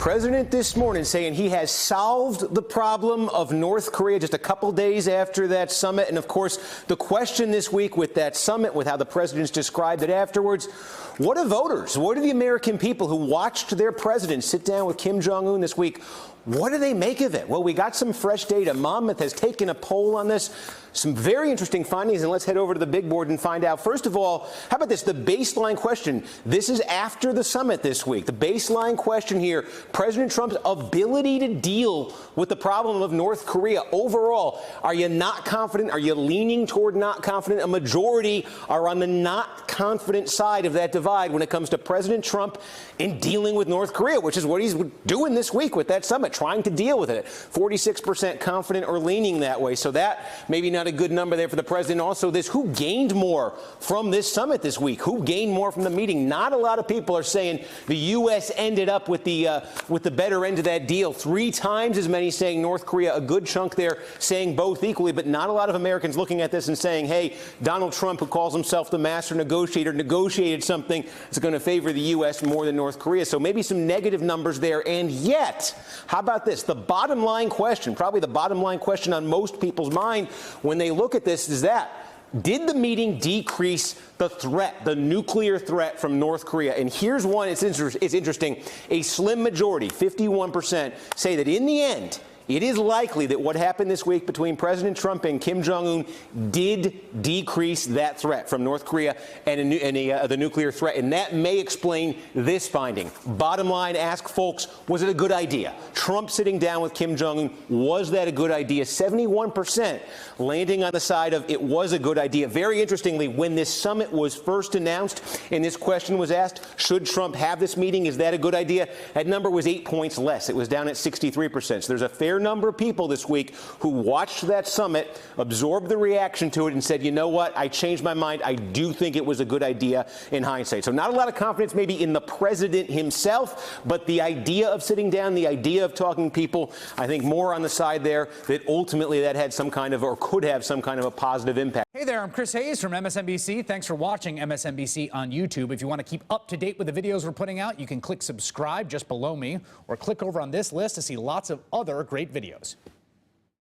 President this morning saying he has solved the problem of North Korea just a couple days after that summit. And, of course, the question this week with that summit, with how the president's described it afterwards, what do voters, what do the American people who watched their president sit down with Kim Jong-un this week, what do they make of it? Well, we got some fresh data. Monmouth has taken a poll on this. Some very interesting findings, and let's head over to the big board and find out. First of all, how about this? The baseline question. This is after the summit this week. The baseline question here, President Trump's ability to deal with the problem of North Korea. Overall, are you not confident? Are you leaning toward not confident? A majority are on the not confident side of that divide when it comes to President Trump in dealing with North Korea, which is what he's doing this week with that summit, trying to deal with it. 46% confident or leaning that way. So that maybe not a good number there for the president. Also, this, who gained more from this summit this week? Who gained more from the meeting? Not a lot of people are saying the U.S. ended up with the better end of that deal. 3 times as many saying North Korea, a good chunk there saying both equally, but not a lot of Americans looking at this and saying, hey, Donald Trump, who calls himself the master negotiator, negotiated something that's going to favor the U.S. more than North Korea. So maybe some negative numbers there. And yet, how about this? The bottom line question, probably the bottom line question on most people's mind when they look at this, is that, did the meeting decrease the threat, the nuclear threat from North Korea? And here's one, it's interesting. A slim majority, 51%, say that in the end, it is likely that what happened this week between President Trump and Kim Jong-un did decrease that threat from North Korea and the nuclear threat. And that may explain this finding. Bottom line, ask folks, was it a good idea? Trump sitting down with Kim Jong-un, was that a good idea? 71% landing on the side of it was a good idea. Very interestingly, when this summit was first announced and this question was asked, should Trump have this meeting? Is that a good idea? That number was 8 points less. It was down at 63%. So there's a fair number of people this week who watched that summit, absorbed the reaction to it, and said, you know what, I changed my mind. I do think it was a good idea in hindsight. So not a lot of confidence maybe in the president himself, but the idea of sitting down, the idea of talking to people, I think more on the side there that ultimately that had some kind of, or could have some kind of a positive impact. Hey there, I'm Chris Hayes from MSNBC. Thanks for watching MSNBC on YouTube. If you want to keep up to date with the videos we're putting out, you can click subscribe just below me, or click over on this list to see lots of other great videos.